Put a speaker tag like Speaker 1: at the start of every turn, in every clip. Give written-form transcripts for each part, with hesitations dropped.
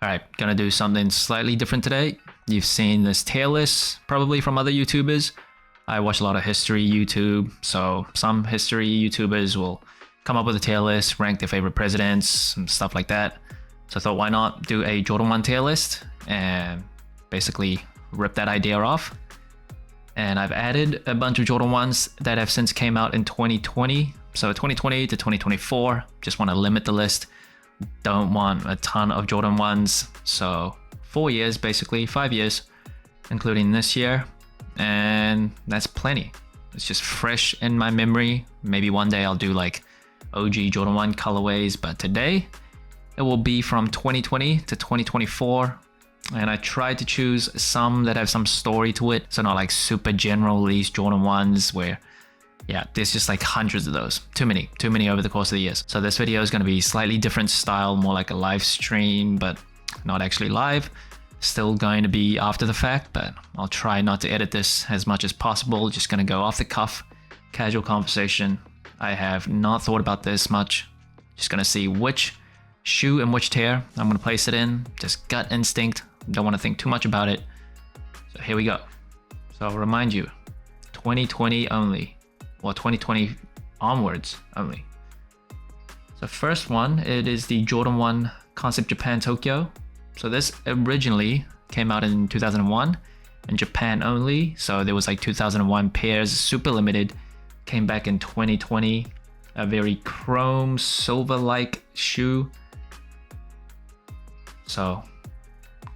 Speaker 1: Alright, gonna do something slightly different today. You've seen this tier list probably from other YouTubers. I watch a lot of history YouTube, so some history YouTubers will come up with a tier list, rank their favorite presidents, and stuff like that. So I thought, why not do a Jordan 1 tier list and basically rip that idea off. And I've added a bunch of Jordan 1s that have since came out in 2020. So 2020 to 2024, just want to limit the list. Don't want a ton of Jordan 1s. So 4 years, basically 5 years, including this year. And that's plenty. It's just fresh in my memory. Maybe one day I'll do like OG Jordan 1 colorways, but today it will be from 2020 to 2024. And I tried to choose some that have some story to it. So not like super general release Jordan 1s where, yeah, there's just like hundreds of those. Too many over the course of the years. So this video is going to be slightly different style, more like a live stream, but not actually live. Still going to be after the fact, but I'll try not to edit this as much as possible. Just going to go off the cuff, casual conversation. I have not thought about this much. Just going to see which shoe and which tier I'm going to place it in. Just gut instinct. Don't want to think too much about it. So here we go. So I'll remind you, 2020 only, or 2020 onwards only. So first one, it is the Jordan 1 Concept Japan Tokyo. So this originally came out in 2001 in Japan only. So there was like 2001 pairs, super limited. Came back in 2020, a very chrome silver-like shoe. So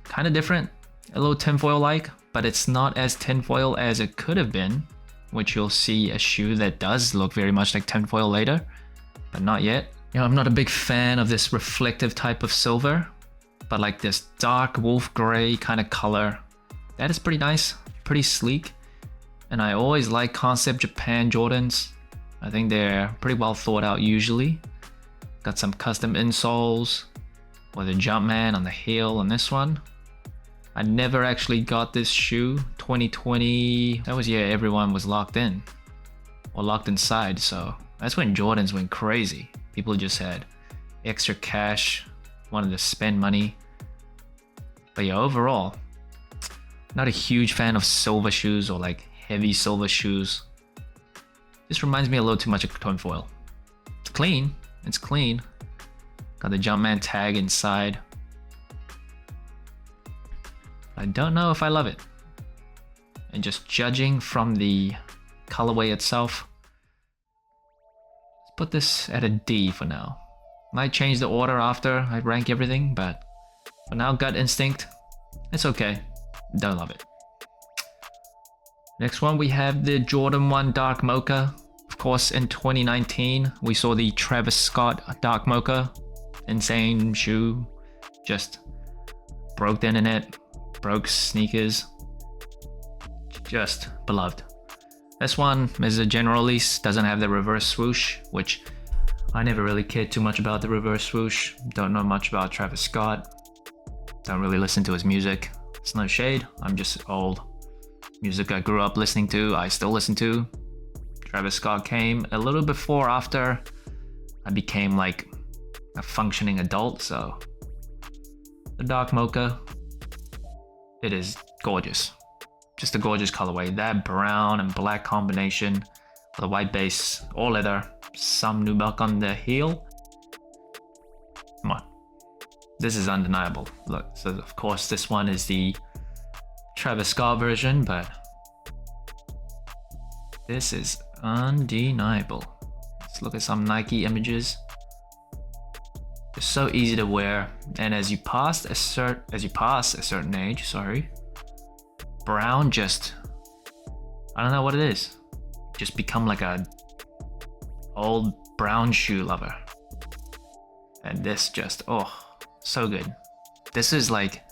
Speaker 1: kind of different, a little tinfoil-like, but it's not as tinfoil as it could have been, which you'll see a shoe that does look very much like tinfoil later, but not yet. You know, I'm not a big fan of this reflective type of silver, but like this dark wolf gray kind of color, that is pretty nice, pretty sleek. And I always like Concept Japan Jordans. I think they're pretty well thought out usually. Got some custom insoles with a Jumpman on the heel on this one. I never actually got this shoe. 2020, that was, yeah, everyone was locked in or locked inside. So that's when Jordans went crazy. People just had extra cash, wanted to spend money. But yeah, overall, not a huge fan of silver shoes or like heavy silver shoes. This reminds me a little too much of tinfoil. It's clean, it's clean. Got the Jumpman tag inside. I don't know if I love it. And just judging from the colorway itself, let's put this at a D for now. Might change the order after I rank everything, but for now, gut instinct, it's okay. Don't love it. Next one, we have the Jordan 1 Dark Mocha. Of course, in 2019, we saw the Travis Scott Dark Mocha. Insane shoe. Just broke the internet. Broke sneakers. Just beloved. This one is a general release. Doesn't have the reverse swoosh, which I never really cared too much about the reverse swoosh. Don't know much about Travis Scott. Don't really listen to his music. It's no shade. I'm just old. Music I grew up listening to, I still listen to. Travis Scott came a little before after I became like a functioning adult, so the Dark Mocha, it is gorgeous. Just a gorgeous colorway. That brown and black combination with a white base, all leather, some nubuck on the heel. Come on. This is undeniable. Look, so of course this one is the Travis Scott version, but this is undeniable. Let's look at some Nike images. It's so easy to wear, and as you pass a certain age, brown just, I don't know what it is. Just become like a old brown shoe lover. And this just, oh, so good. This is like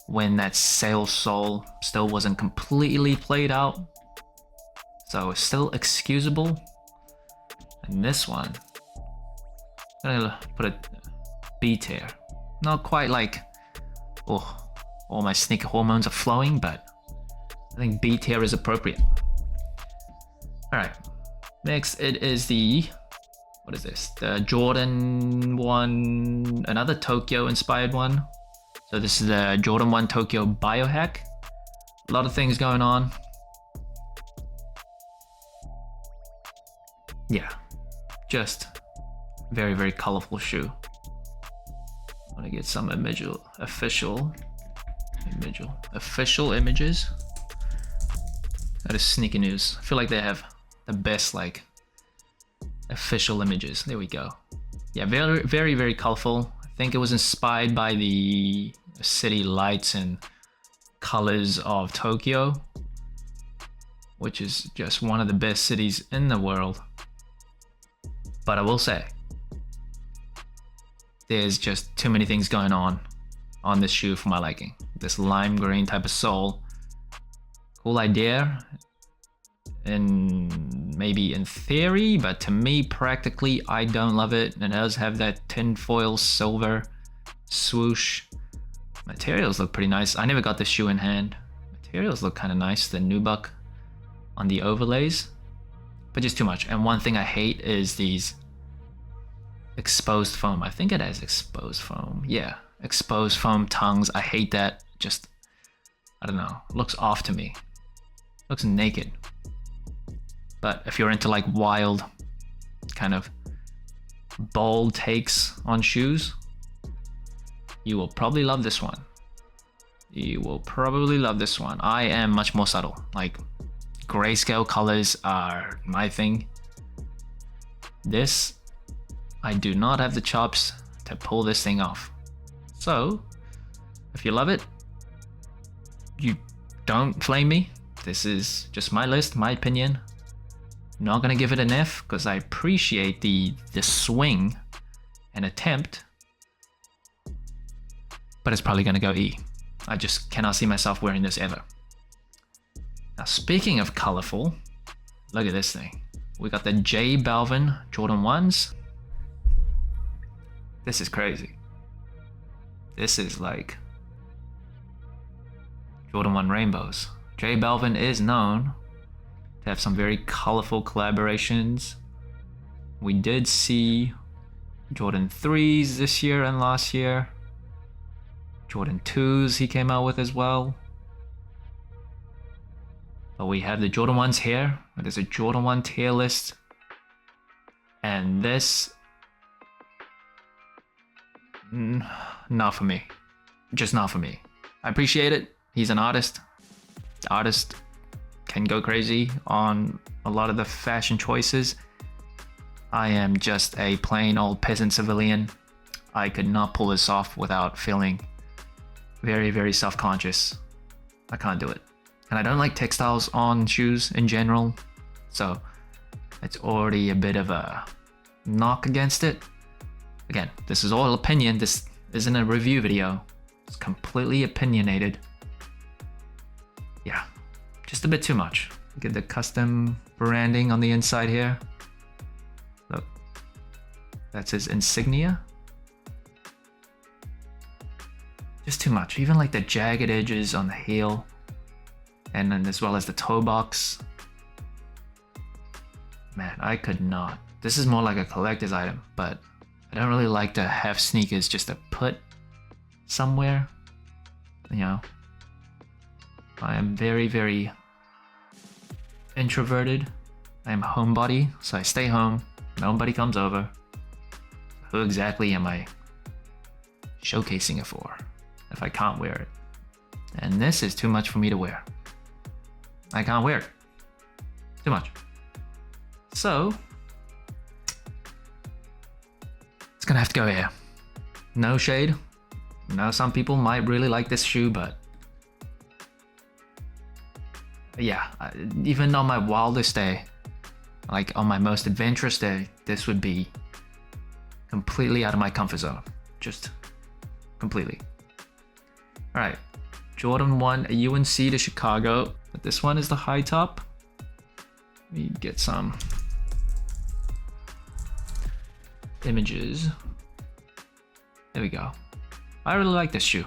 Speaker 1: when that sail sole still wasn't completely played out, so it's still excusable. And this one, I'm gonna put a B tier. Not quite like, oh, all my sneaker hormones are flowing, but I think B tier is appropriate. Alright, next it is the, what is this? The Jordan 1, another Tokyo inspired one. So this is the Jordan 1 Tokyo Biohack. A lot of things going on. Yeah, just very, very colorful shoe. I want to get some official images. That is sneaker news. I feel like they have the best like official images. There we go. Yeah, very, very, very colorful. I think it was inspired by the city lights and colors of Tokyo, which is just one of the best cities in the world. But I will say, there's just too many things going on this shoe for my liking. This lime green type of sole, cool idea, and maybe in theory, but to me, practically, I don't love it. It does have that tinfoil silver swoosh. Materials look pretty nice. I never got the shoe in hand. Materials look kind of nice. The nubuck on the overlays, but just too much. And one thing I hate is these exposed foam. I think it has exposed foam. Yeah, exposed foam tongues. I hate that. Just, I don't know. Looks off to me. Looks naked. But if you're into like wild, kind of bold takes on shoes, you will probably love this one. You will probably love this one. I am much more subtle. Like, grayscale colors are my thing. This, I do not have the chops to pull this thing off. So, if you love it, you don't flame me. This is just my list, my opinion. Not gonna give it an F because I appreciate the swing and attempt, but it's probably gonna go E. I just cannot see myself wearing this ever. Now, speaking of colorful, look at this thing. We got the J Balvin Jordan 1s. This is crazy. This is like Jordan 1 rainbows. J Balvin is known to have some very colorful collaborations. We did see Jordan 3s this year and last year. Jordan 2s he came out with as well. But we have the Jordan 1s here. There's a Jordan 1 tier list. And this, not for me. Just not for me. I appreciate it. He's an artist. The artist can go crazy on a lot of the fashion choices. I am just a plain old peasant civilian. I could not pull this off without feeling very, very self-conscious. I can't do it. And I don't like textiles on shoes in general, so it's already a bit of a knock against it. Again, this is all opinion. This isn't a review video. It's completely opinionated. Yeah, just a bit too much. Look at the custom branding on the inside here. Look, that's his insignia. Just too much. Even like the jagged edges on the heel, and then as well as the toe box. Man, I could not. This is more like a collector's item, but I don't really like to have sneakers just to put somewhere. You know, I am very, very introverted. I am a homebody, so I stay home. Nobody comes over. Who exactly am I showcasing it for if I can't wear it? And this is too much for me to wear. I can't wear it. Too much. So, it's gonna have to go here. No shade. Now some people might really like this shoe, but yeah, even on my wildest day, like on my most adventurous day, this would be completely out of my comfort zone. Just completely. All right, Jordan 1 UNC to Chicago, but this one is the high top. Let me get some images. There we go. I really like this shoe.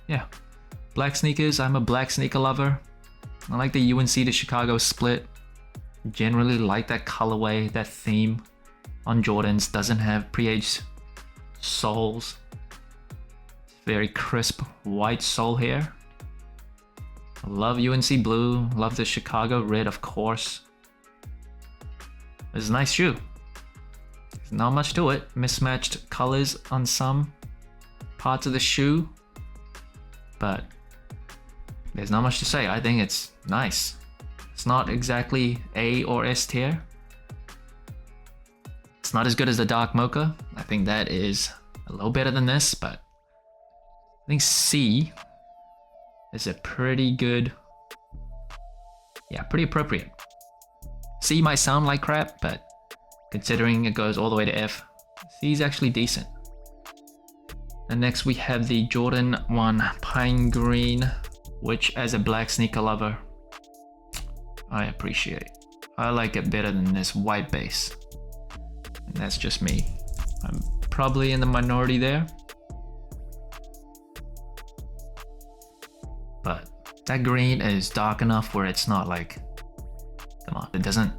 Speaker 1: Yeah, black sneakers. I'm a black sneaker lover. I like the UNC to Chicago split. Generally like that colorway, that theme on Jordans. Doesn't have pre-aged soles. Very crisp white sole here. Love UNC blue, love the Chicago red, of course. It's a nice shoe. There's not much to it. Mismatched colors on some parts of the shoe, but there's not much to say. I think it's nice. It's not exactly A or S tier. It's not as good as the dark mocha. I think that is a little better than this, but I think C is a pretty good, yeah, pretty appropriate. C might sound like crap, but considering it goes all the way to F, C is actually decent. And next we have the Jordan 1 Pine Green, which as a black sneaker lover, I appreciate. I like it better than this white base. And that's just me. I'm probably in the minority there. But that green is dark enough where it's not like, come on, it doesn't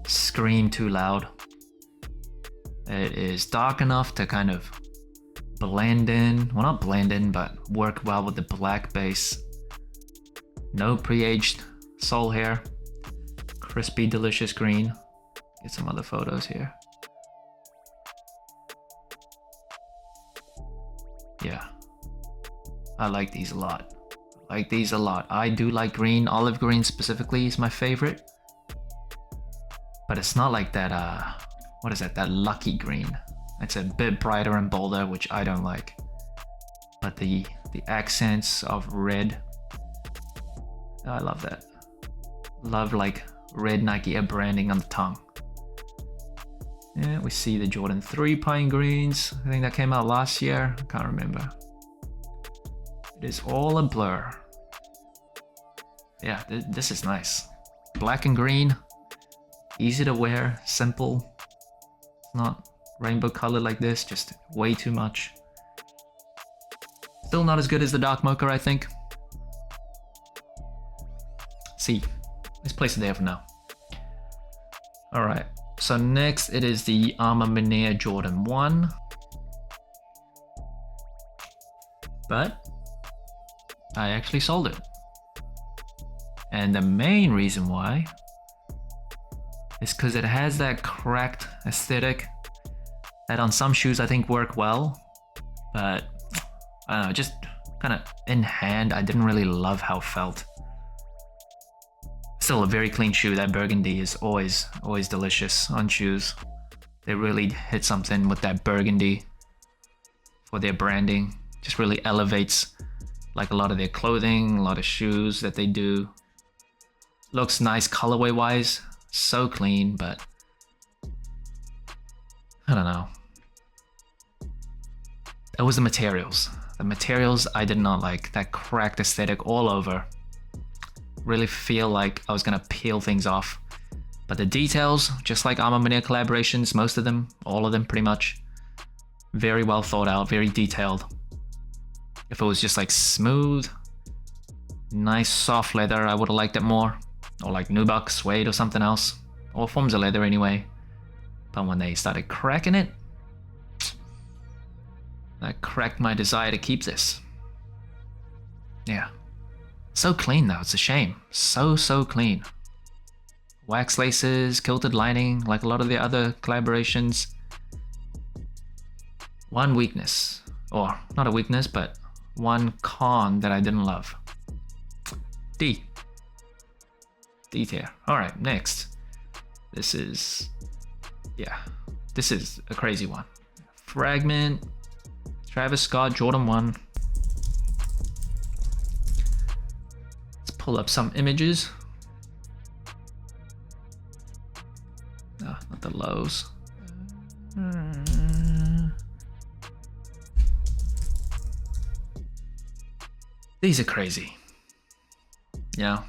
Speaker 1: scream too loud. It is dark enough to kind of blend in, well not blend in, but work well with the black base. No pre-aged sole here. Crispy, delicious green. Get some other photos here. Yeah, I like these a lot. I do like green. Olive green specifically is my favorite. But it's not like that, what is that lucky green. It's a bit brighter and bolder, which I don't like. But the accents of red, I love that. Love like red Nike Air branding on the tongue. Yeah, we see the Jordan 3 Pine Greens. I think that came out last year. I can't remember. It is all a blur. Yeah, this is nice. Black and green. Easy to wear, simple. Not rainbow color like this, just way too much. Still not as good as the dark mocha, I think. C. Let's place it there for now. Alright, so next it is the Arma Manea Jordan 1. But I actually sold it. And the main reason why is because it has that cracked aesthetic that on some shoes I think work well, but I don't know, just kind of in hand, I didn't really love how it felt. Still a very clean shoe. That burgundy is always delicious on shoes. They really hit something with that burgundy for their branding. Just really elevates like a lot of their clothing, a lot of shoes that they do. Looks nice colorway wise, so clean, but I don't know. It was the materials. The materials I did not like. That cracked aesthetic all over. Really feel like I was gonna peel things off. But the details, just like Arma Manea collaborations, most of them, all of them pretty much, very well thought out, very detailed. If it was just like smooth, nice soft leather, I would have liked it more. Or like nubuck, suede or something else. All forms of leather anyway. But when they started cracking it, that cracked my desire to keep this. Yeah. So clean though, it's a shame. So clean. Wax laces, kilted lining, like a lot of the other collaborations. One weakness, or not a weakness, but one con that I didn't love. D. D tier. Alright, next. This is a crazy one. Fragment, Travis Scott, Jordan 1. Let's pull up some images. No, not the lows. These are crazy. Yeah.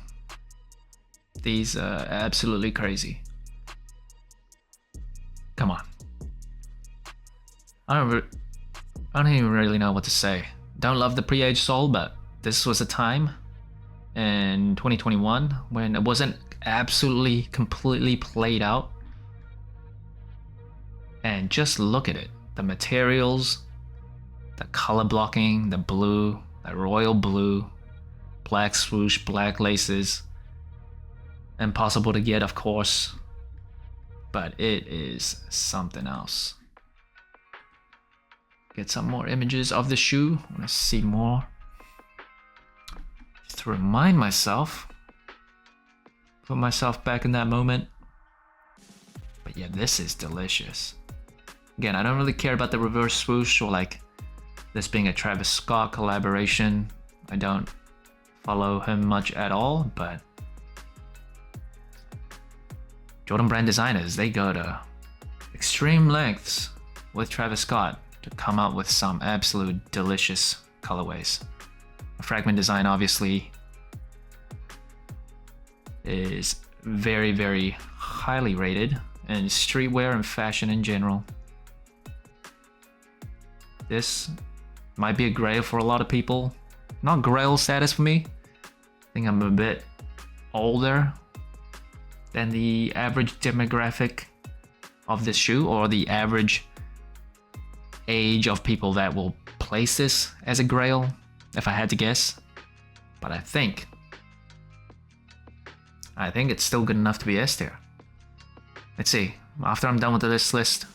Speaker 1: These are absolutely crazy. Come on. I don't even really know what to say. Don't love the pre-aged sole, but this was a time in 2021 when it wasn't absolutely completely played out. And just look at it. The materials, The color blocking, the blue, the royal blue, black swoosh, black laces. Impossible to get, of course, but it is something else. Get some more images of the shoe. I want to see more. Just to remind myself, put myself back in that moment. But yeah, this is delicious. Again, I don't really care about the reverse swoosh or like this being a Travis Scott collaboration. I don't follow him much at all, but Jordan Brand designers, they go to extreme lengths with Travis Scott to come up with some absolute delicious colorways. A fragment design obviously is very, very highly rated in streetwear and fashion in general. This might be a grail for a lot of people. Not grail status for me. I think I'm a bit older than the average demographic of this shoe, or the average age of people that will place this as a grail, if I had to guess. But I think it's still good enough to be S tier. Let's see, after I'm done with this list,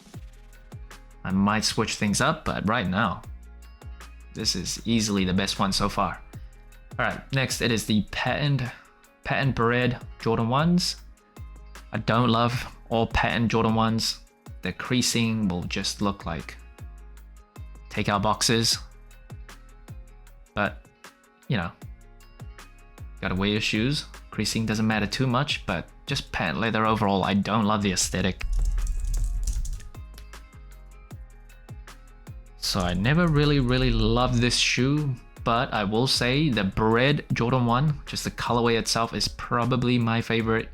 Speaker 1: I might switch things up, but right now, this is easily the best one so far. Alright, next it is the patent bred Jordan 1s. I don't love all patent Jordan 1s. The creasing will just look like takeout boxes. But, you know, gotta wear your shoes. Creasing doesn't matter too much, but just patent leather overall, I don't love the aesthetic. So I never really loved this shoe, but I will say the bred Jordan 1, just the colorway itself, is probably my favorite.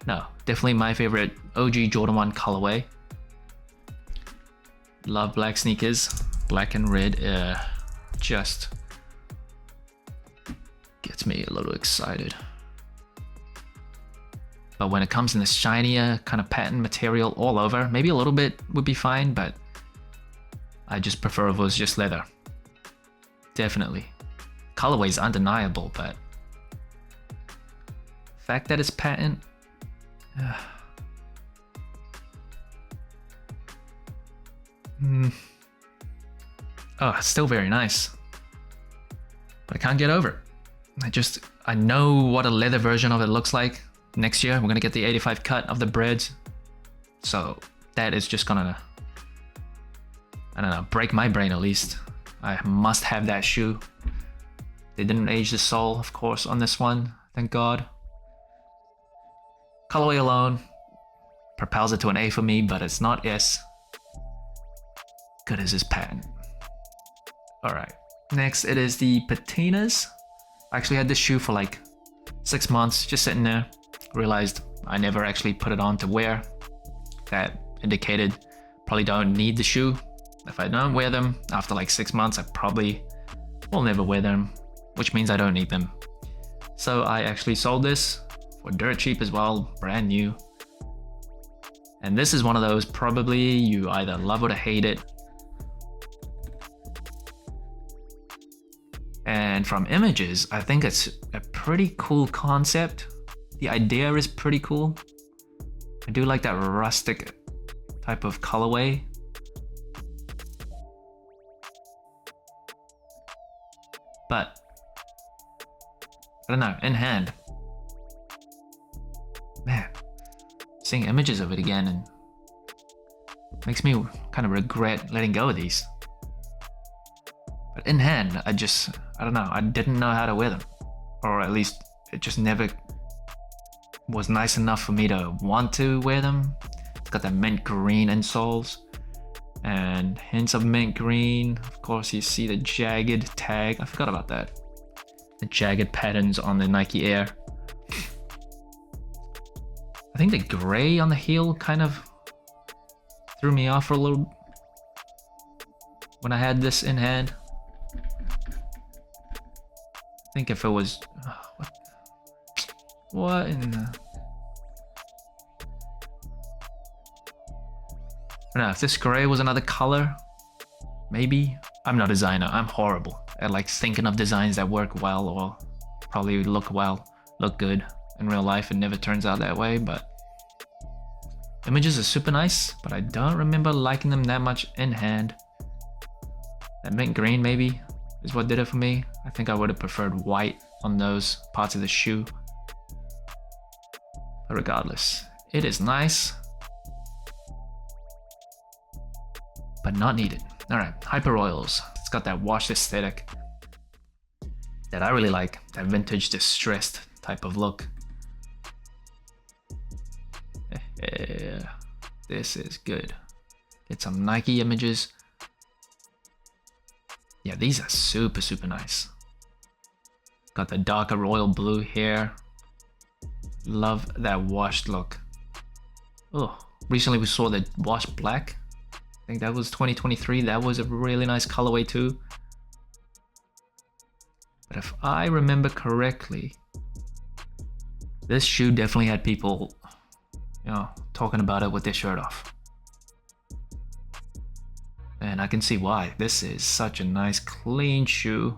Speaker 1: No, definitely my favorite OG Jordan 1 colorway. Love black sneakers. Black and red just gets me a little excited. But when it comes in this shinier kind of patent material all over, maybe a little bit would be fine, but I just prefer if it was just leather. Definitely. Colorway is undeniable, but the fact that it's patent, oh, it's still very nice, but I can't get over it. I know what a leather version of it looks like. Next year we're gonna get the 85 cut of the breads, so that is just gonna, I don't know, break my brain at least. I must have that shoe. They didn't age the sole, of course, on this one, thank God. Colorway alone propels it to an A for me, but it's not S. Good as his patent. Alright, next it is the patinas. I actually had this shoe for like 6 months, just sitting there. Realized I never actually put it on to wear. That indicated probably don't need the shoe. If I don't wear them after like 6 months, I probably will never wear them, which means I don't need them. So I actually sold this for dirt cheap as well, brand new. And this is one of those, probably you either love it or hate it. And from images, I think it's a pretty cool concept. The idea is pretty cool. I do like that rustic type of colorway. But I don't know, in hand, man, seeing images of it again and makes me kind of regret letting go of these. But in hand, I don't know, I didn't know how to wear them, or at least it just never was nice enough for me to want to wear them. It's got that mint green insoles and hints of mint green. Of course, you see the jagged tag. I forgot about that. The jagged patterns on the Nike Air. I think the gray on the heel kind of threw me off for a little when I had this in hand. I think if it was what in the, I don't know, if this gray was another color, maybe, I'm not a designer. I'm horrible at like thinking of designs that work well or probably look good in real life. It never turns out that way, but images are super nice, but I don't remember liking them that much in hand. That mint green maybe is what did it for me. I think I would have preferred white on those parts of the shoe. But regardless, it is nice, but not needed. All right, Hyper Royals. It's got that washed aesthetic that I really like, that vintage distressed type of look. Yeah, this is good. Get some Nike images. Yeah, these are super, super nice. Got the darker royal blue here. Love that washed look. Oh, recently we saw the washed black. I think that was 2023. That was a really nice colorway too. But if I remember correctly, this shoe definitely had people, you know, talking about it with their shirt off. And I can see why. This is such a nice clean shoe.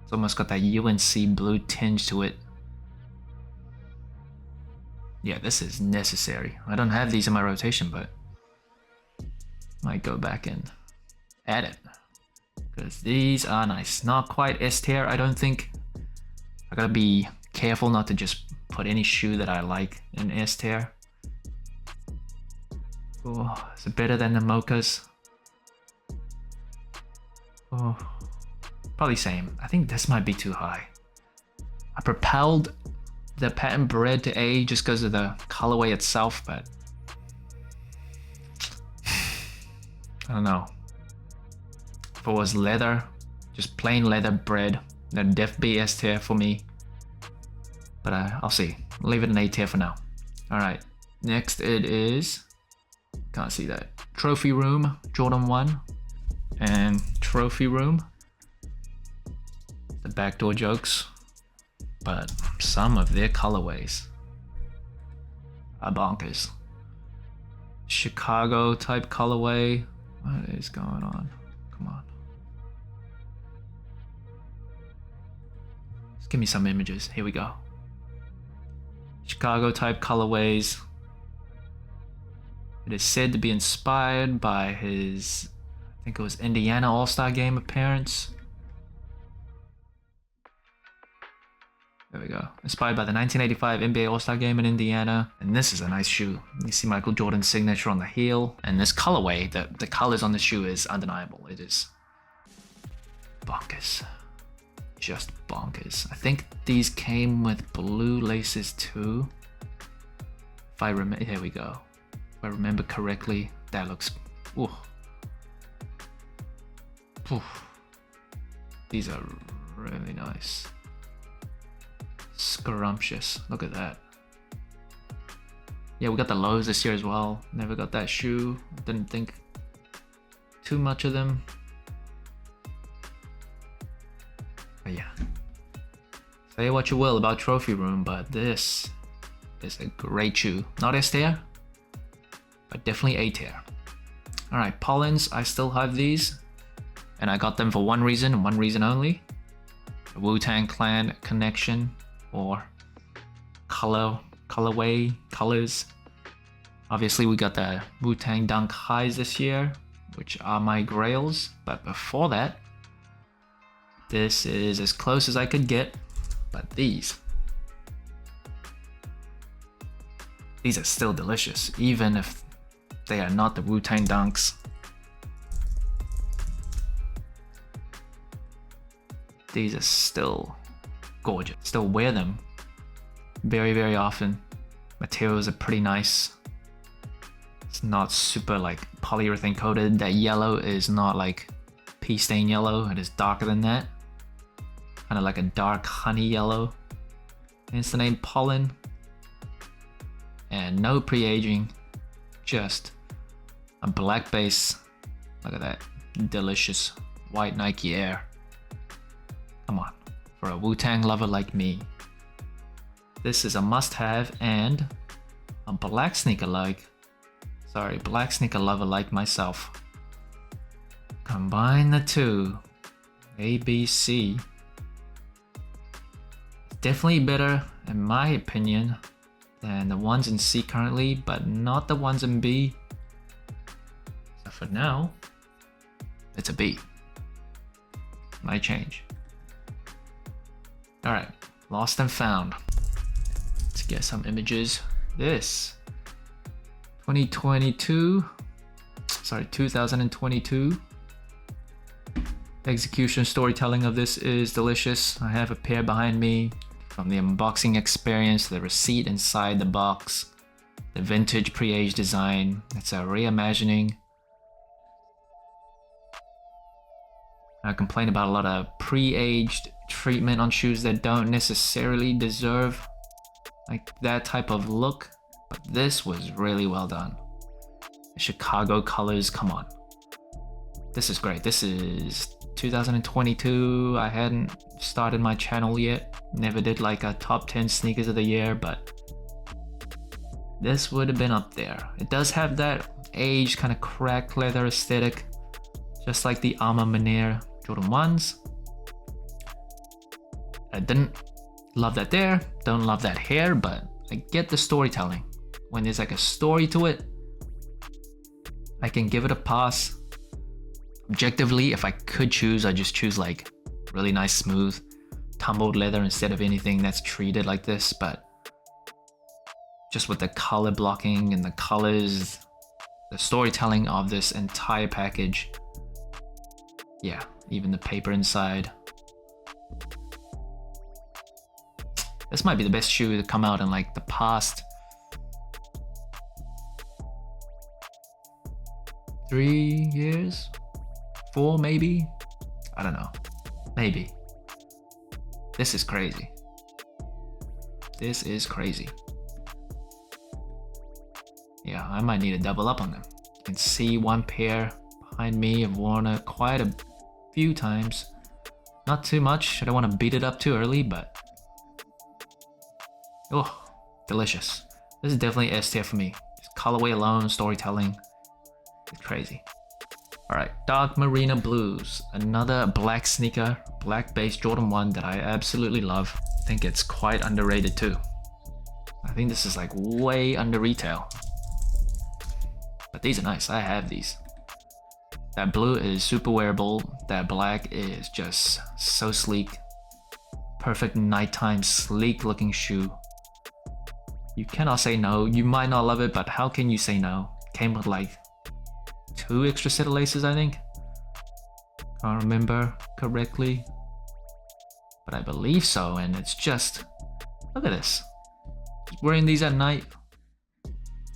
Speaker 1: It's almost got that UNC blue tinge to it. Yeah, this is necessary. I don't have these in my rotation, but might go back and add it, because these are nice. Not quite S tier, I don't think. I gotta be careful not to just put any shoe that I like in S tier. Oh, is it better than the mochas? Oh, probably same. I think this might be too high. I propelled the patent bread to A just because of the colorway itself, but I don't know. If it was leather, just plain leather bread, then def be S tier for me. But I'll see. I'll leave it in A tier for now. Alright, next it is, can't see that, Trophy Room Jordan 1 and Trophy Room. The backdoor jokes, but some of their colorways are bonkers. Chicago type colorway. What is going on? Come on. Just give me some images. Here we go. Chicago type colorways. It is said to be inspired by his, I think it was Indiana All-Star Game appearance. There we go. Inspired by the 1985 NBA All-Star Game in Indiana. And this is a nice shoe. You see Michael Jordan's signature on the heel. And this colorway, the colors on the shoe is undeniable. It is bonkers. Just bonkers. I think these came with blue laces too. If I remember, here we go. If I remember correctly, that looks, ooh. Ooh. These are really nice. Scrumptious. Look at that. Yeah, we got the lows this year as well. Never got that shoe. Didn't think too much of them. But yeah. Say what you will about Trophy Room, but this is a great shoe. Not S tier, but definitely A tier. Alright, Pollens, I still have these. And I got them for one reason and one reason only. The Wu-Tang Clan connection. Or colorway, colors. Obviously we got the Wu-Tang Dunk highs this year, which are my grails, but before that, this is as close as I could get. But these are still delicious, even if they are not the Wu-Tang Dunks. These are still gorgeous. Still wear them very, very often. Materials are pretty nice. It's not super like polyurethane coated. That yellow is not like pea stain yellow. It is darker than that. Kind of like a dark honey yellow. Hence the name Pollen. And no pre-aging. Just a black base. Look at that. Delicious white Nike Air. Come on. For a Wu-Tang lover like me, this is a must-have, and a black sneaker lover like myself. Combine the two. A, B, C. Definitely better, in my opinion, than the ones in C currently, but not the ones in B. So for now, it's a B. Might change. Alright, lost and found. Let's get some images. This 2022, 2022. Execution storytelling of this is delicious. I have a pair behind me. From the unboxing experience, the receipt inside the box, the vintage pre-aged design. It's a reimagining. I complain about a lot of pre-aged treatment on shoes that don't necessarily deserve like that type of look, but this was really well done. The Chicago colors, come on. This is great. This is 2022. I hadn't started my channel yet. Never did like a top 10 sneakers of the year, but this would have been up there. It does have that aged kind of cracked leather aesthetic, just like the Arma Manier Jordan 1s. I didn't love that there, don't love that here, but I get the storytelling. When there's like a story to it, I can give it a pass. Objectively, if I could choose, I'd just choose like really nice smooth tumbled leather instead of anything that's treated like this, but just with the color blocking and the colors, the storytelling of this entire package, yeah, even the paper inside. This might be the best shoe to come out in like the past 3 years, 4 maybe, I don't know, maybe. This is crazy. This is crazy. Yeah, I might need to double up on them. You can see one pair behind me. I've worn it quite a few times. Not too much. I don't want to beat it up too early, but oh, delicious. This is definitely S tier for me. Just colorway alone, storytelling, it's crazy. All right, Dark Marina Blues, another black sneaker, black based Jordan 1 that I absolutely love. I think it's quite underrated too. I think this is like way under retail. But these are nice, I have these. That blue is super wearable, that black is just so sleek. Perfect nighttime, sleek looking shoe. You cannot say no, you might not love it, but how can you say no? Came with like 2 extra set of laces, I think. Can't remember correctly, but I believe so, and it's just, look at this. Just wearing these at night.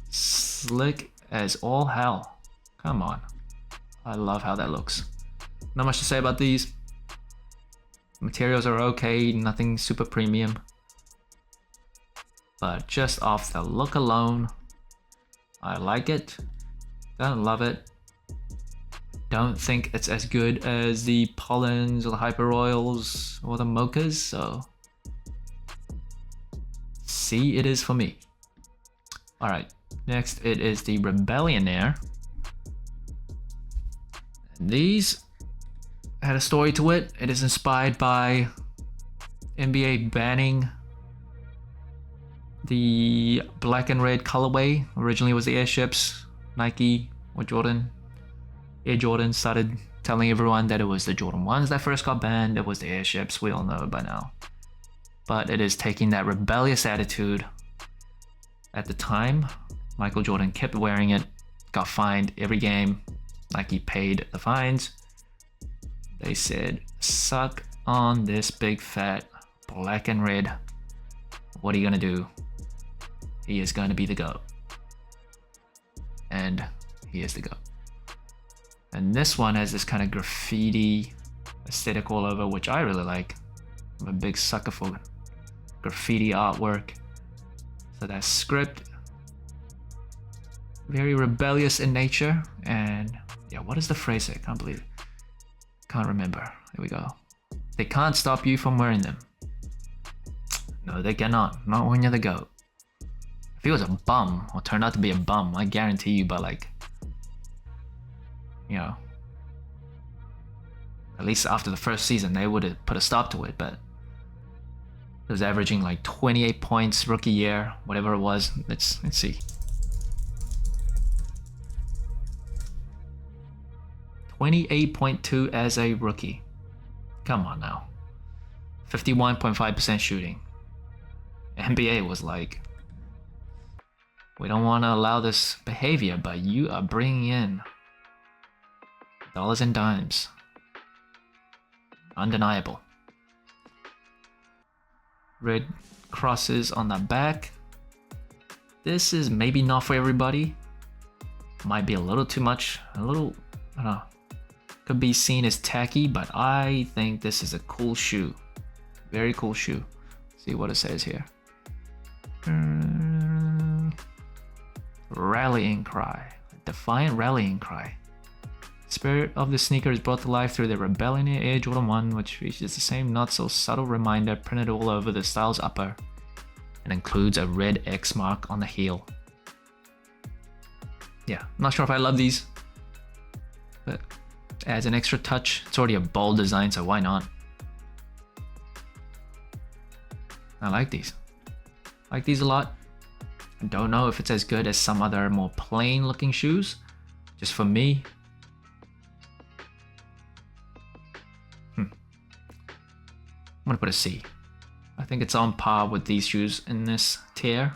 Speaker 1: Slick as all hell. Come on. I love how that looks. Not much to say about these. Materials are okay, nothing super premium. But just off the look alone, I like it. Don't love it. Don't think it's as good as the Pollens or the Hyper Royals or the Mochas, so C it is for me. Alright, next it is the Rebellionaire. These had a story to it. It is inspired by NBA banning the black and red colorway. Originally it was the airships. Nike or Jordan, Air Jordan started telling everyone that it was the Jordan 1s that first got banned. It was the airships, we all know it by now. But it is taking that rebellious attitude. At the time, Michael Jordan kept wearing it, got fined every game. Nike paid the fines. They said, suck on this big fat black and red. What are you gonna do? He is gonna be the GOAT. And he is the GOAT. And this one has this kind of graffiti aesthetic all over, which I really like. I'm a big sucker for graffiti artwork. So that script, very rebellious in nature. And yeah, what is the phrase there? I can't believe it. Can't remember. Here we go. They can't stop you from wearing them. No, they cannot. Not when you're the GOAT. If he was a bum, or turned out to be a bum, I guarantee you by like, you know, At least after the first season, they would have put a stop to it, but it was averaging like 28 points rookie year, whatever it was. Let's see. 28.2 as a rookie. Come on now. 51.5% shooting. NBA was like, we don't want to allow this behavior, but you are bringing in dollars and dimes. Undeniable. Red crosses on the back. This is maybe not for everybody. Might be a little too much. I don't know. Could be seen as tacky, but I think this is a cool shoe. Very cool shoe. See what it says here. Rallying cry. Defiant rallying cry. Spirit of the sneaker is brought to life through the Rebellion Air Jordan 1, which features the same not so subtle reminder printed all over the style's upper and includes a red X mark on the heel. Yeah, not sure if I love these, but adds an extra touch. It's already a bold design, so why not? I like these. I like these a lot. I don't know if it's as good as some other more plain looking shoes. Just for me. I'm gonna put a C. I think it's on par with these shoes in this tier.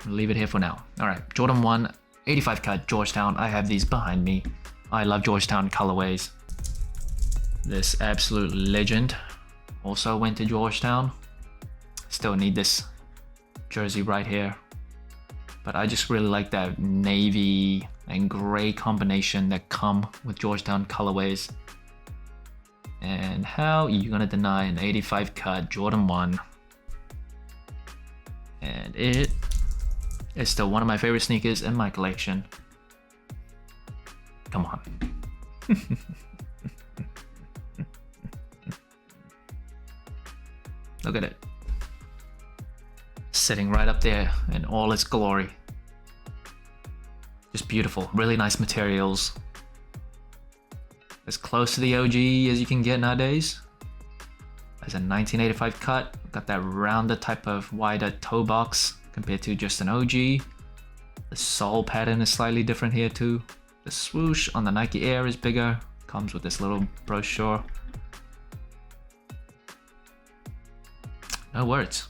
Speaker 1: I'll leave it here for now. Alright, Jordan 1, 85 cut, Georgetown. I have these behind me. I love Georgetown colorways. This absolute legend also went to Georgetown. Still need this jersey right here. But I just really like that navy and gray combination that come with Georgetown colorways. And how are you gonna deny an 85 cut Jordan 1? And it is still one of my favorite sneakers in my collection. Come on. Look at it. Sitting right up there in all its glory. Just beautiful. Really nice materials. As close to the OG as you can get nowadays. As a 1985 cut. Got that rounder type of wider toe box compared to just an OG. The sole pattern is slightly different here too. The swoosh on the Nike Air is bigger. Comes with this little brochure. No words.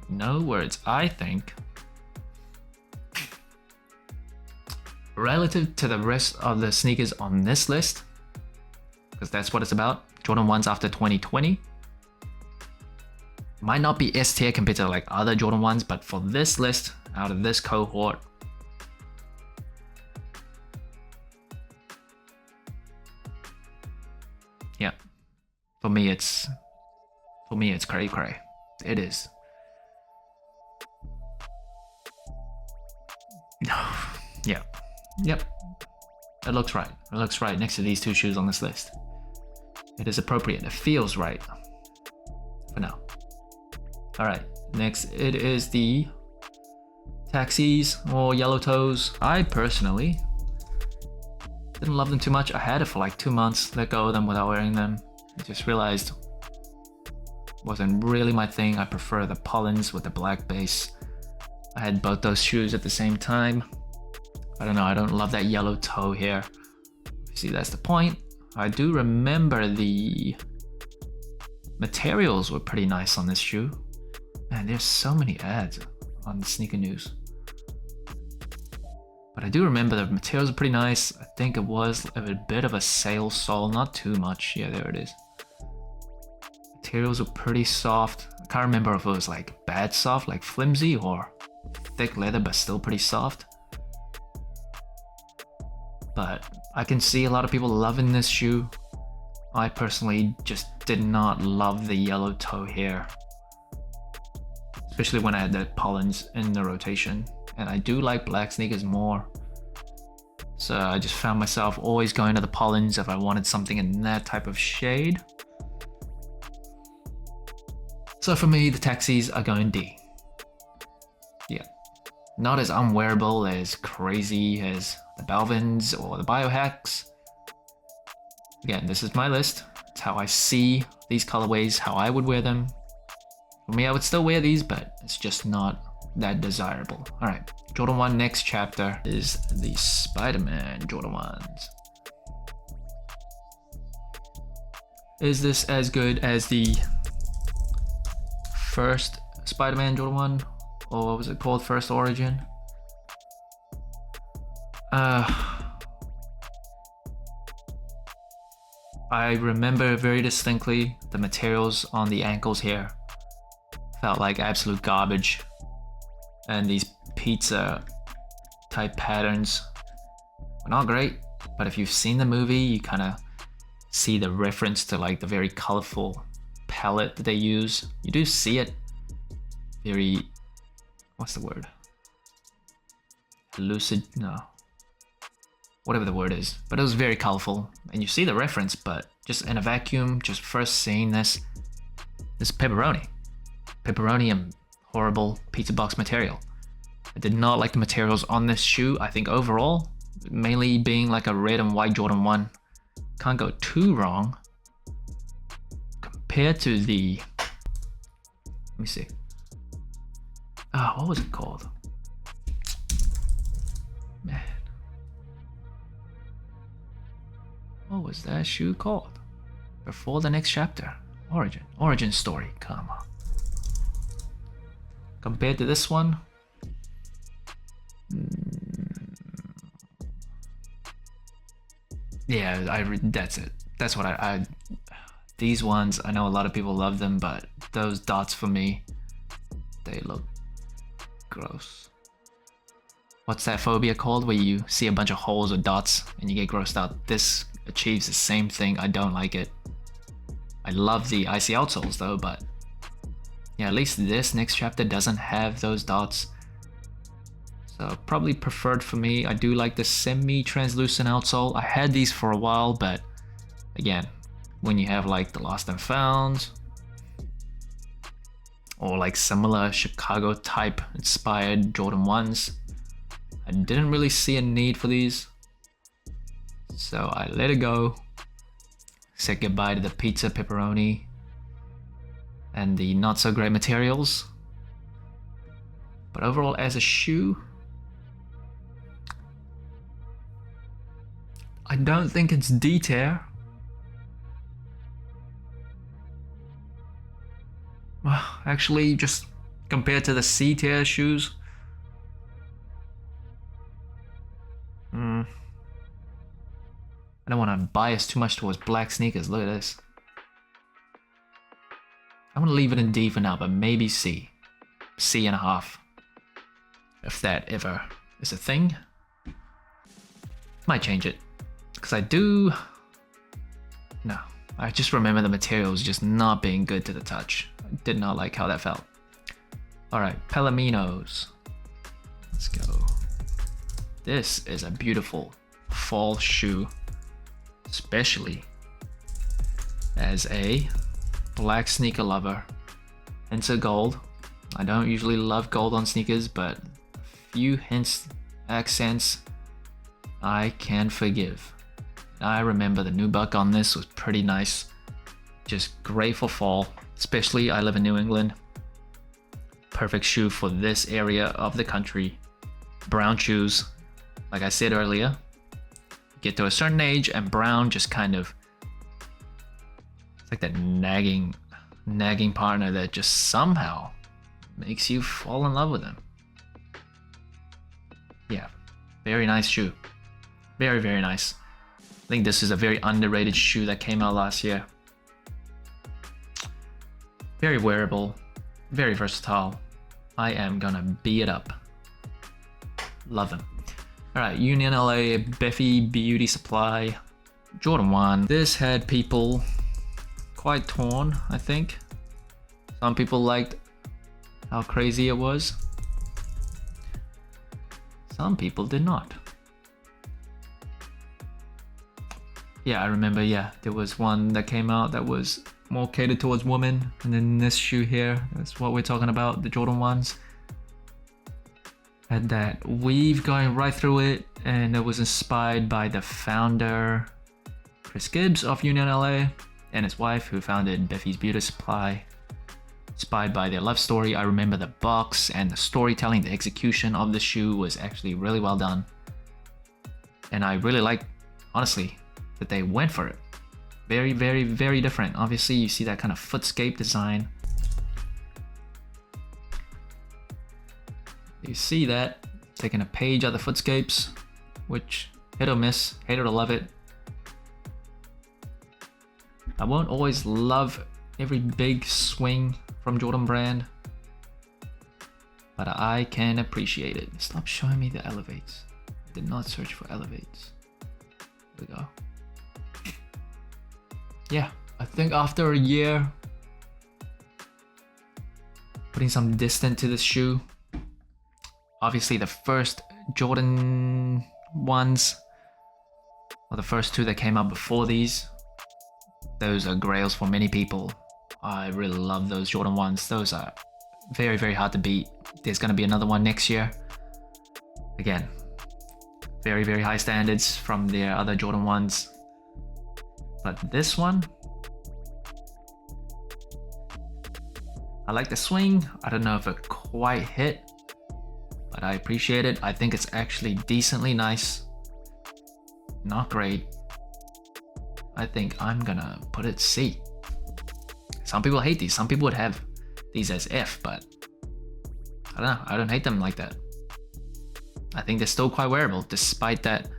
Speaker 1: No words. I think relative to the rest of the sneakers on this list, because that's what it's about, Jordan 1s after 2020 might not be S tier compared to like other Jordan 1s, but for this list, out of this cohort, yeah, for me it's cray cray. It is. Yeah. Yep. It looks right. It looks right next to these two shoes on this list. It is appropriate. It feels right. For now. Alright. Next, it is the taxis or yellow toes. I personally didn't love them too much. I had it for like 2 months. Let go of them without wearing them. I just realized wasn't really my thing. I prefer the Pollens with the black base. I had both those shoes at the same time. I don't know, I don't love that yellow toe here. See, that's the point. I do remember the materials were pretty nice on this shoe. Man, there's so many ads on the sneaker news. But I do remember the materials are pretty nice. I think it was a bit of a sail sole, not too much. Yeah, there it is. Materials were pretty soft. I can't remember if it was like bad soft, like flimsy, or thick leather but still pretty soft. But I can see a lot of people loving this shoe. I personally just did not love the yellow toe here, especially when I had the Pollens in the rotation. And I do like black sneakers more, so I just found myself always going to the Pollens if I wanted something in that type of shade. So for me, the taxis are going D. Yeah. Not as unwearable, as crazy as the Balvins or the Biohacks. Again, this is my list. It's how I see these colorways, how I would wear them. For me, I would still wear these, but it's just not that desirable. All right, Jordan 1 next chapter is the Spider-Man Jordan 1s. Is this as good as the first Spider-Man Jordan 1? Or what was it called? First Origin? I remember very distinctly the materials on the ankles here felt like absolute garbage, and these pizza type patterns were not great. But if you've seen the movie, you kind of see the reference to like the very colorful palette that they use. You do see it very, what's the word? Lucid? No. Whatever the word is. But it was very colorful. And you see the reference, but just in a vacuum, just first seeing this pepperoni. Pepperoni and horrible pizza box material. I did not like the materials on this shoe. I think overall, mainly being like a red and white Jordan 1, can't go too wrong. Compared to the, let me see. What was it called? Man. What was that shoe called? Before the next chapter. Origin story, come on. Compared to this one. Yeah, that's it. That's what I these ones, I know a lot of people love them, but those dots for me, they look gross. What's that phobia called where you see a bunch of holes or dots and you get grossed out? This achieves the same thing. I don't like it. I love the icy outsoles though, but yeah, at least this next chapter doesn't have those dots. So probably preferred for me. I do like the semi-translucent outsole. I had these for a while, but again, when you have like the Lost and Found or like similar Chicago type inspired Jordan 1s, I didn't really see a need for these. So I let it go. Said goodbye to the pizza pepperoni and the not so great materials. But overall as a shoe, I don't think it's D-tier. Well, actually, just compared to the C-tier shoes, I don't want to bias too much towards black sneakers. Look at this. I'm going to leave it in D for now, but maybe C. C and a half. If that ever is a thing. Might change it. Because I do... No. I just remember the materials just not being good to the touch. I did not like how that felt. Alright, Palominos. Let's go. This is a beautiful fall shoe. Especially as a black sneaker lover. Into gold. I don't usually love gold on sneakers, but a few hints, accents, I can forgive. I remember the nubuck on this was pretty nice. Just great for fall. Especially, I live in New England. Perfect shoe for this area of the country. Brown shoes. Like I said earlier, get to a certain age and brown just kind of, it's like that nagging partner that just somehow makes you fall in love with them. Yeah, very nice shoe. Very, very nice. I think this is a very underrated shoe that came out last year. Very wearable, very versatile. I am gonna B it up. Love them. Alright, Union LA, Biffy Beauty Supply, Jordan 1. This had people quite torn, I think. Some people liked how crazy it was. Some people did not. Yeah, I remember, there was one that came out that was more catered towards women. And then this shoe here, that's what we're talking about, the Jordan 1s. Had that weave going right through it, and it was inspired by the founder Chris Gibbs of Union LA and his wife, who founded Biffy's Beauty Supply. Inspired by their love story, I remember the box and the storytelling, the execution of the shoe was actually really well done. And I really like, honestly, that they went for it. Very, very, very different. Obviously, you see that kind of footscape design. You see that, taking a page out of the footscapes, which hit or miss, hate it or love it. I won't always love every big swing from Jordan Brand, but I can appreciate it. Stop showing me the elevates. I did not search for elevates. Here we go. Yeah, I think after a year, putting some distance to this shoe. Obviously the first Jordan ones, or the first two that came out before these, those are grails for many people. I really love those Jordan ones. Those are very, very hard to beat. There's going to be another one next year. Again, very, very high standards from their other Jordan ones. But this one, I like the swing. I don't know if it quite hit, but I appreciate it. I think it's actually decently nice. Not great. I think I'm gonna put it C. Some people hate these. Some people would have these as F, but I don't know. I don't hate them like that. I think they're still quite wearable, despite that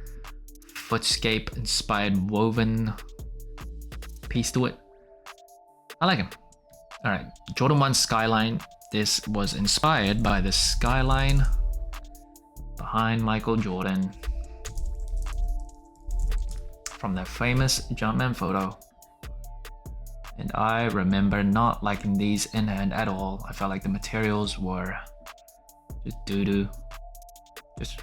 Speaker 1: footscape inspired woven piece to it. I like them. All right, Jordan 1 Skyline. This was inspired by the skyline behind Michael Jordan from that famous Jumpman photo. And I remember not liking these in hand at all. I felt like the materials were just doo-doo. Just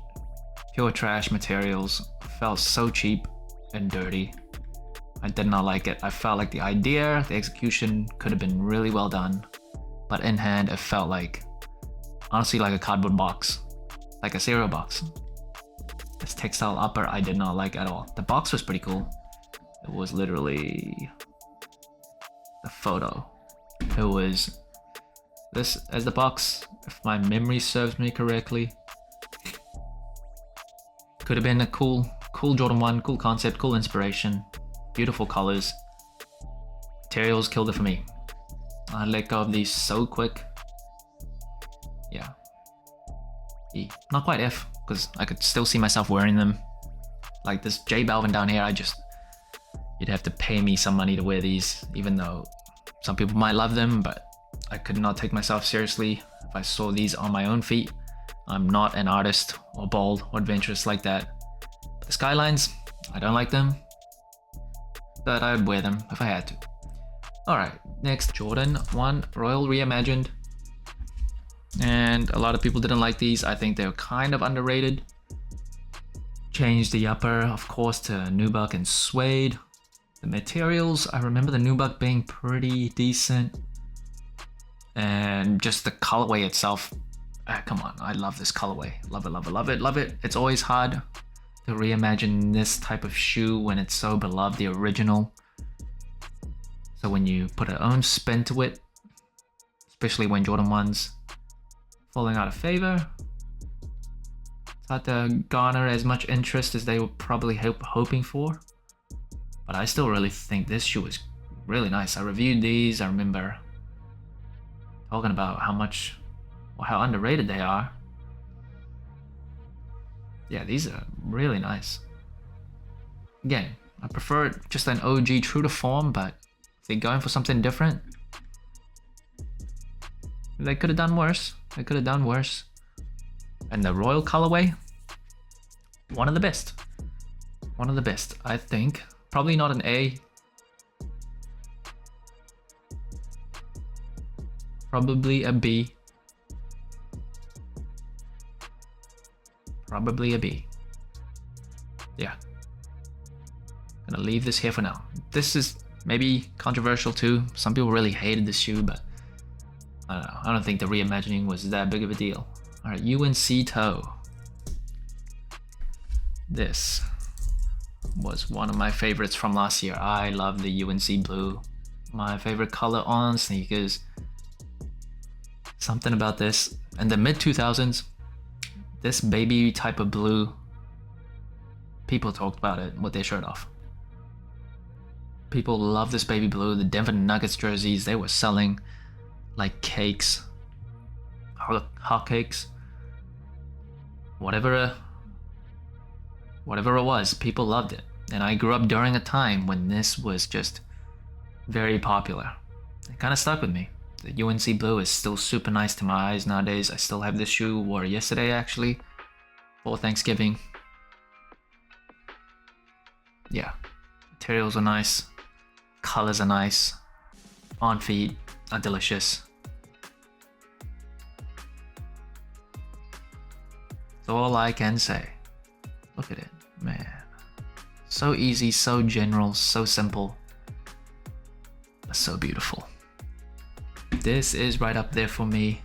Speaker 1: pure trash materials. It felt so cheap and dirty. I did not like it. I felt like the idea, the execution could have been really well done. But in hand, it felt like, honestly, like a cardboard box. Like a cereal box. This textile upper I did not like at all. The box was pretty cool. It was literally the photo. It was this as the box, if my memory serves me correctly. Could have been a cool Jordan 1, cool concept, cool inspiration, beautiful colors. Materials killed it for me. I let go of these so quick. Yeah. E. Not quite F, because I could still see myself wearing them. Like this J Balvin down here, you'd have to pay me some money to wear these, even though some people might love them, but I could not take myself seriously if I saw these on my own feet. I'm not an artist or bold or adventurous like that. But the Skylines, I don't like them, but I'd wear them if I had to. Alright, next, Jordan 1 Royal Reimagined. And a lot of people didn't like these. I think they're kind of underrated. Changed the upper, of course, to nubuck and suede. The materials, I remember the nubuck being pretty decent. And just the colorway itself, come on, I love this colorway. Love it, love it, love it, love it. It's always hard to reimagine this type of shoe when it's so beloved, the original. So when you put your own spin to it, especially when Jordan 1's falling out of favor, it's hard to garner as much interest as they were probably hoping for. But I still really think this shoe is really nice. I reviewed these. I remember talking about how underrated they are. Yeah, these are really nice. Again, I prefer just an OG true to form, but if they're going for something different, they could have done worse. They could have done worse. And the royal colorway, one of the best. One of the best, I think. Probably not an A. Probably a B. Probably a B. Yeah. Gonna leave this here for now. This is maybe controversial too. Some people really hated this shoe, but I don't know. I don't think the reimagining was that big of a deal. Alright, UNC toe. This. was one of my favorites from last year. I love the UNC blue. My favorite color on sneakers. Something about this. In the mid 2000s, this baby type of blue, people talked about it with their shirt off. People love this baby blue. The Denver Nuggets jerseys, they were selling like cakes, hot cakes, whatever it was, people loved it. And I grew up during a time when this was just very popular. It kind of stuck with me. The UNC blue is still super nice to my eyes nowadays. I still have this shoe, wore it yesterday actually, for Thanksgiving. Yeah, materials are nice, colors are nice, on feet are delicious. That's all I can say. Look at it, man. So easy, so general, so simple, but so beautiful. This is right up there for me.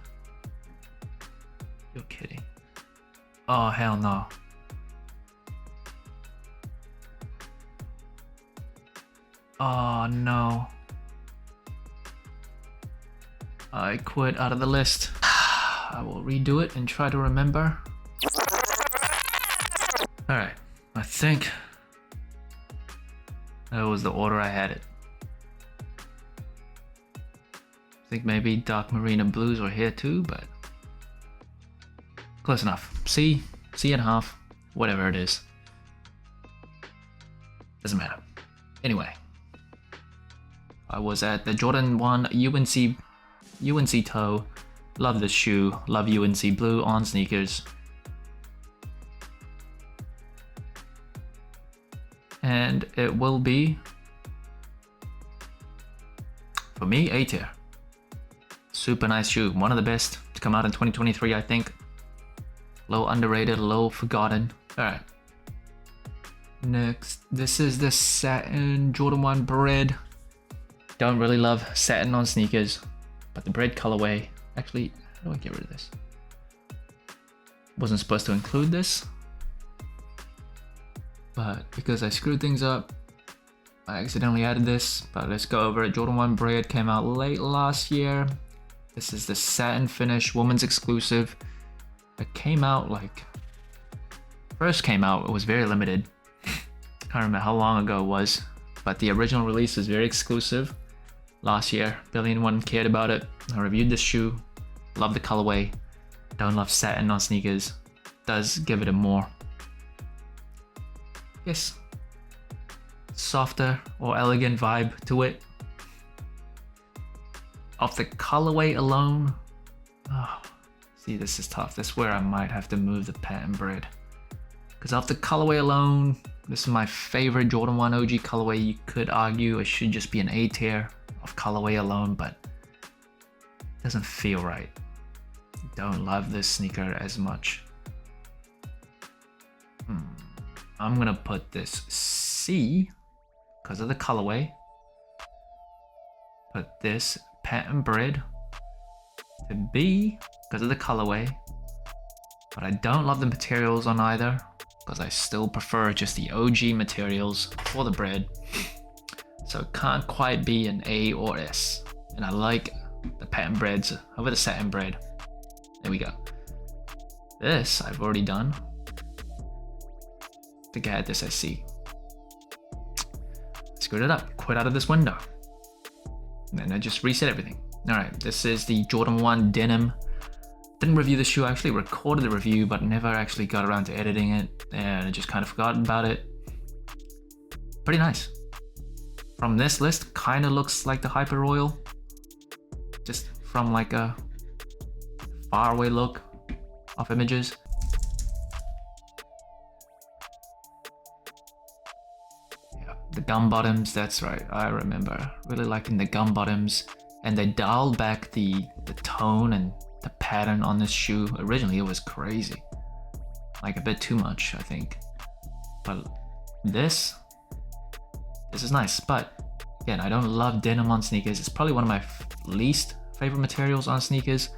Speaker 1: You're kidding. Oh, hell no. Oh no. I quit out of the list. I will redo it and try to remember. Alright, I think that was the order I had it. I think maybe dark marina blues were here too, but close enough. C and a half, whatever it is. Doesn't matter. Anyway, I was at the Jordan 1 UNC toe. Love this shoe. Love UNC blue on sneakers. And it will be, for me, A tier. Super nice shoe. One of the best to come out in 2023, I think. Low underrated, low forgotten. Alright. Next, this is the satin Jordan 1 bread. Don't really love satin on sneakers, but the bread colorway. Actually, how do I get rid of this? Wasn't supposed to include this, but because I screwed things up, I accidentally added this. But let's go over it. Jordan 1 bread came out late last year. This is the satin finish, women's exclusive. It came out like, first came out, it was very limited. Can't remember how long ago it was, but the original release was very exclusive last year. Barely anyone cared about it. I reviewed this shoe, love the colorway. Don't love satin on sneakers. Does give it a more, yes, softer or elegant vibe to it. Off the colorway alone, oh, see, this is tough. This is where I might have to move the patent bread. Because off the colorway alone, this is my favorite Jordan 1 OG colorway. You could argue it should just be an A tier of colorway alone, but it doesn't feel right. Don't love this sneaker as much. I'm gonna put this C because of the colorway. Put this patent bread to B because of the colorway. But I don't love the materials on either because I still prefer just the OG materials for the bread. So it can't quite be an A or S. And I like the patent breads over the satin bread. There we go. This I've already done. I think I had this as C. Screwed it up, quit out of this window. And then I just reset everything. Alright, this is the Jordan 1 denim. Didn't review the shoe, I actually recorded the review, but never actually got around to editing it. And I just kind of forgot about it. Pretty nice. From this list, kind of looks like the Hyper Royal. Just from like a far away look of images. Yeah, the gum bottoms, that's right, I remember really liking the gum bottoms, and they dialed back the tone and the pattern on this shoe. Originally it was crazy, like a bit too much, I think, but this is nice. But again, I don't love denim on sneakers. It's probably one of my least favorite materials on sneakers.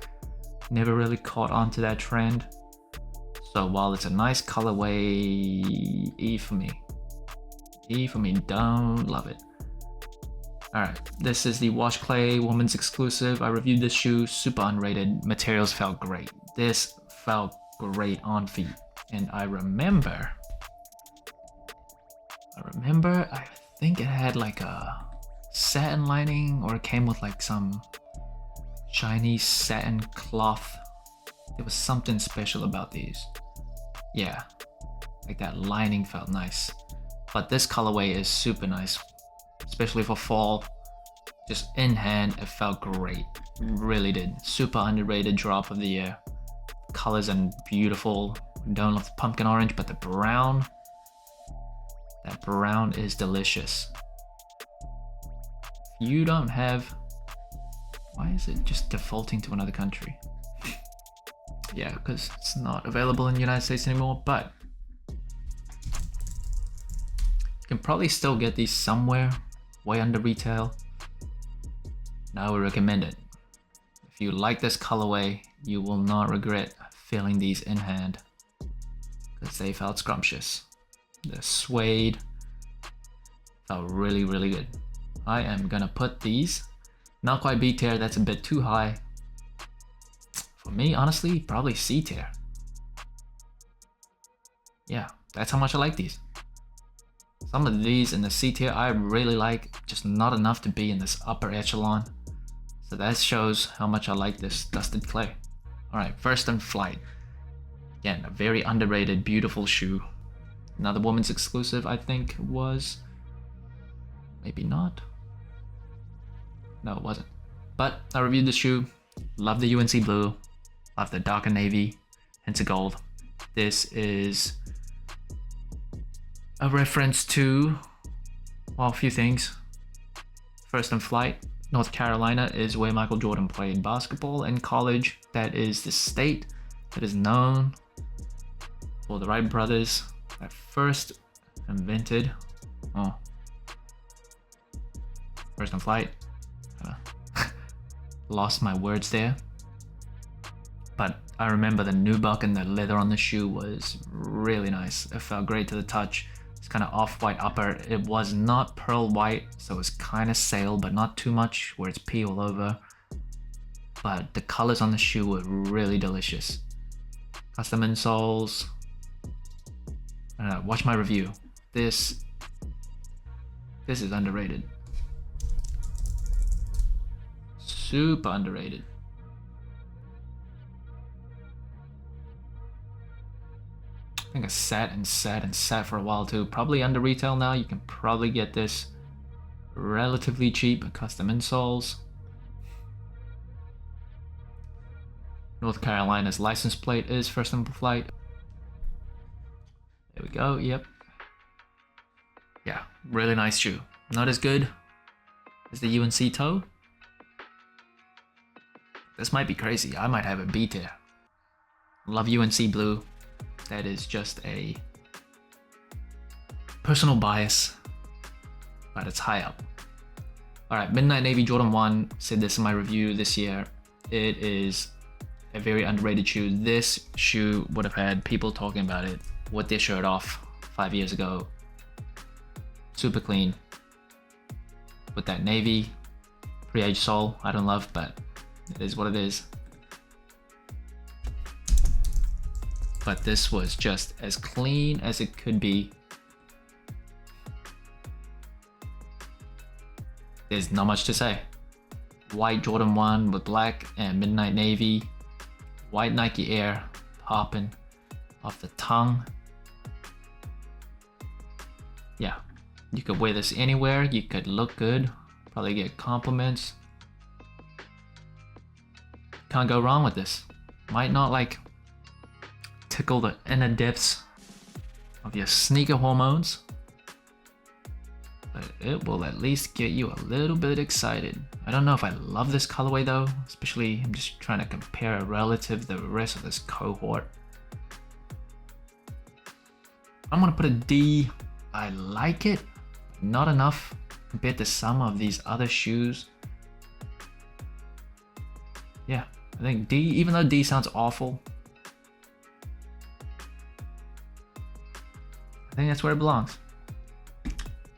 Speaker 1: Never really caught on to that trend. So while it's a nice colorway, E for me. T for me, don't love it. Alright, this is the Wash Clay woman's exclusive. I reviewed this shoe, super underrated. Materials felt great. This felt great on feet. And I remember, I think it had like a satin lining, or it came with like some shiny satin cloth. There was something special about these. Yeah, like that lining felt nice. But this colorway is super nice, especially for fall. Just in hand, it felt great. Really did. Super underrated drop of the year. Colors are beautiful. Don't love the pumpkin orange, but the brown, that brown is delicious. If you don't have, why is it just defaulting to another country? Yeah, because it's not available in the United States anymore, but you can probably still get these somewhere, way under retail. And I would recommend it. If you like this colorway, you will not regret feeling these in hand, because they felt scrumptious. The suede felt really, really good. I am gonna put these, not quite B tier, that's a bit too high. For me, honestly, probably C tier. Yeah, that's how much I like these. Some of these in the C tier I really like, just not enough to be in this upper echelon. So that shows how much I like this dusted clay. Alright, First and Flight. Again, a very underrated, beautiful shoe. Another woman's exclusive, I think, was... maybe not. No, it wasn't. But I reviewed the shoe. Love the UNC blue. Love the darker navy. Hints of gold. This is a reference to, well, a few things. First and Flight. North Carolina is where Michael Jordan played basketball in college. That is the state that is known for the Wright brothers that first invented, First and Flight. Lost my words there. But I remember the nubuck and the leather on the shoe was really nice. It felt great to the touch. It's kind of off-white upper. It was not pearl white, so it's kind of sail, but not too much where it's pea all over. But the colors on the shoe were really delicious. Custom insoles. Watch my review. This is underrated. Super underrated. I think I sat and sat and sat for a while too. Probably under retail now. You can probably get this relatively cheap. Custom insoles. North Carolina's license plate is First and Flight. There we go, yep. Yeah, really nice shoe. Not as good as the UNC toe. This might be crazy. I might have a B tier. Love UNC blue. That is just a personal bias, but it's high up. Alright, Midnight Navy Jordan 1. Said this in my review this year. It is a very underrated shoe. This shoe would have had people talking about it with their shirt off 5 years ago. Super clean. With that navy pre-aged sole, I don't love, but it is what it is. But this was just as clean as it could be. There's not much to say. White Jordan 1 with black and midnight navy. White Nike Air popping off the tongue. Yeah, you could wear this anywhere. You could look good. Probably get compliments. Can't go wrong with this. Might not like tickle the inner depths of your sneaker hormones, but it will at least get you a little bit excited. I don't know if I love this colorway though, especially I'm just trying to compare it relative to the rest of this cohort. I'm gonna put a D. I like it, not enough compared to some of these other shoes. Yeah, I think D, even though D sounds awful, I think that's where it belongs.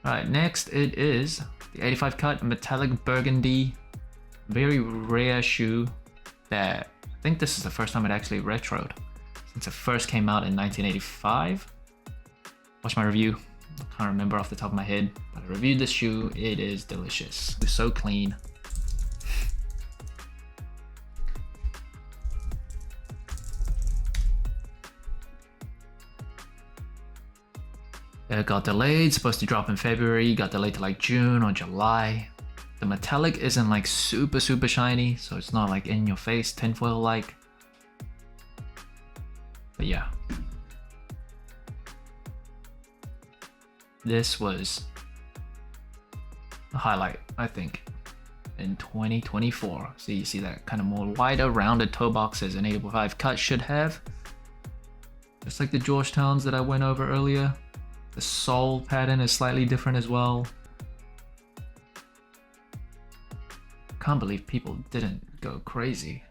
Speaker 1: Alright, next it is the 85 cut metallic burgundy. Very rare shoe that I think this is the first time it actually retroed since it first came out in 1985. Watch my review. I can't remember off the top of my head, but I reviewed this shoe. It is delicious. It's so clean. It got delayed, supposed to drop in February, got delayed to like June or July. The metallic isn't like super shiny, so it's not like in your face tinfoil like. But yeah. This was a highlight, I think, in 2024. So you see that kind of more wider, rounded toe box as an 85 cut should have. Just like the Georgetowns that I went over earlier. The sole pattern is slightly different as well. Can't believe people didn't go crazy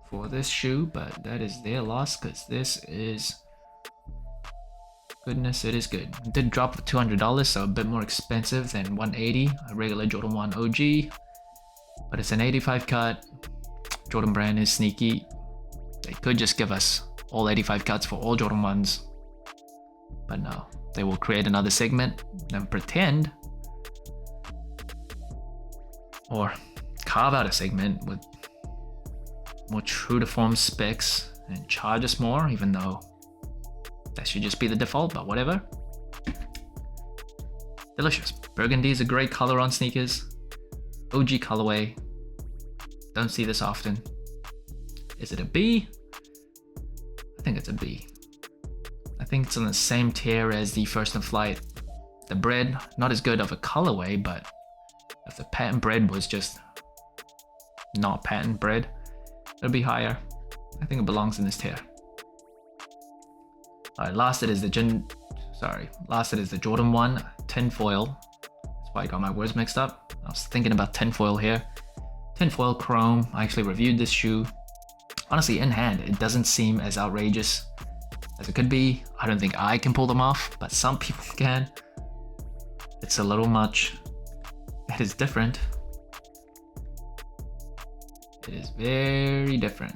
Speaker 1: for this shoe, but that is their loss because this is goodness, it is good. It did drop for $200, so a bit more expensive than $180, a regular Jordan 1 OG, but it's an 85 cut. Jordan brand is sneaky. They could just give us all 85 cuts for all Jordan 1s, but no. They will create another segment and pretend, or carve out a segment with more true to form specs and charge us more, even though that should just be the default, but whatever. Delicious. Burgundy is a great color on sneakers. OG colorway. Don't see this often. Is it a B? I think it's a B. I think it's on the same tier as the First in Flight. The bread, not as good of a colorway, but if the patent bread was just not patent bread, it'll be higher. I think it belongs in this tier. Alright, last it is the Jordan 1 tinfoil. That's why I got my words mixed up. I was thinking about tinfoil here. Tinfoil chrome. I actually reviewed this shoe. Honestly, in hand, it doesn't seem as outrageous as it could be. I don't think I can pull them off, but some people can. It's a little much. It is different. It is very different.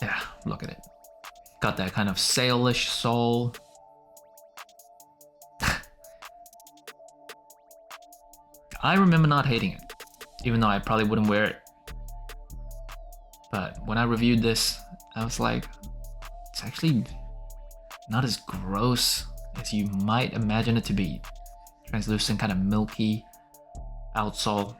Speaker 1: Yeah, look at it. Got that kind of sailish sole. I remember not hating it, even though I probably wouldn't wear it. But when I reviewed this, I was like, it's actually not as gross as you might imagine it to be. Translucent, kind of milky outsole.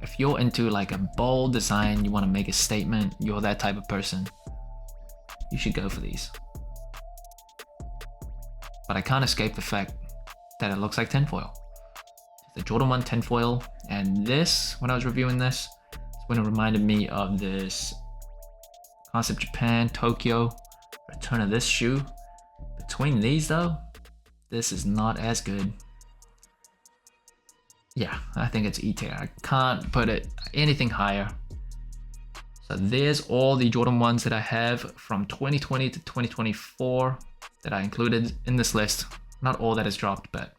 Speaker 1: If you're into like a bold design, you want to make a statement, you're that type of person, you should go for these. But I can't escape the fact that it looks like tinfoil. The Jordan 1 tinfoil, and this, when I was reviewing this, when it reminded me of this Concept Japan, Tokyo, return of this shoe. Between these though, this is not as good. Yeah, I think it's E-tier. I can't put it anything higher. So there's all the Jordan 1s that I have from 2020 to 2024 that I included in this list. Not all that has dropped, but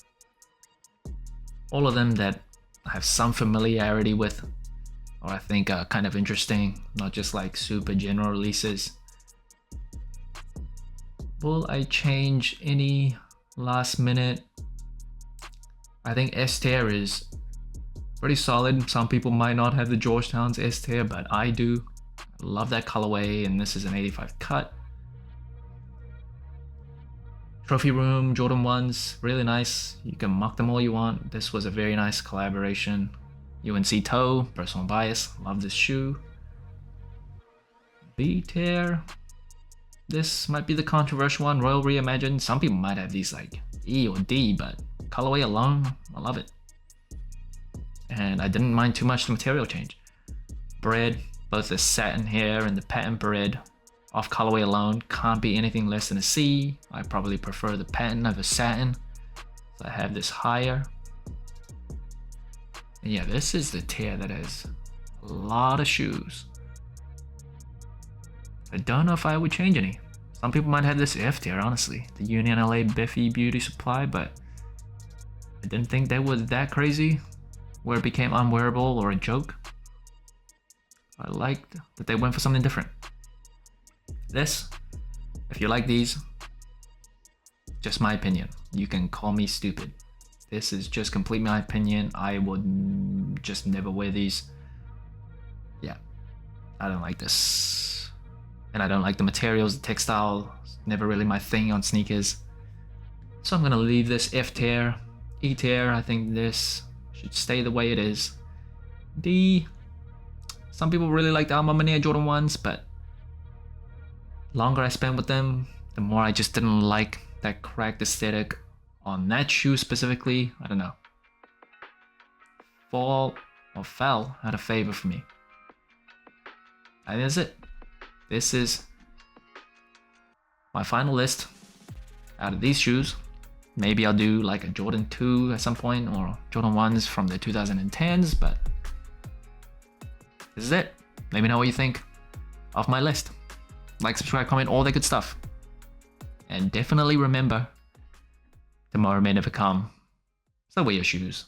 Speaker 1: all of them that I have some familiarity with, or I think are kind of interesting, not just like super general releases. Will I change any last minute? I think S tier is pretty solid. Some people might not have the Georgetowns S tier, but I do. I love that colorway, and this is an 85 cut. Trophy Room, Jordan 1s, really nice. You can mock them all you want. This was a very nice collaboration. UNC Toe, personal bias, love this shoe. B tier. This might be the controversial one, Royal Reimagined. Some people might have these like E or D, but colorway alone, I love it. And I didn't mind too much the material change. Bread, both the satin here and the patent bread, off colorway alone, can't be anything less than a C. I probably prefer the patent over satin, so I have this higher. And yeah, this is the tier that has a lot of shoes. I don't know if I would change any. Some people might have this F tier, honestly. The Union LA Biffy Beauty Supply, but I didn't think they were that crazy where it became unwearable or a joke. I liked that they went for something different. This, if you like these, just my opinion. You can call me stupid. This is just completely my opinion. I would just never wear these. Yeah, I don't like this. And I don't like the materials, the textile. Never really my thing on sneakers. So I'm gonna leave this F tier. E tier, I think this should stay the way it is. D, some people really like the Alma Mater Jordan 1s, but the longer I spent with them, the more I just didn't like that cracked aesthetic on that shoe specifically. I don't know. Fell out of favor for me. And that's it. This is my final list out of these shoes. Maybe I'll do like a Jordan 2 at some point or Jordan 1s from the 2010s, but this is it. Let me know what you think of my list. Like, subscribe, comment, all that good stuff. And definitely remember, tomorrow may never come, so wear your shoes.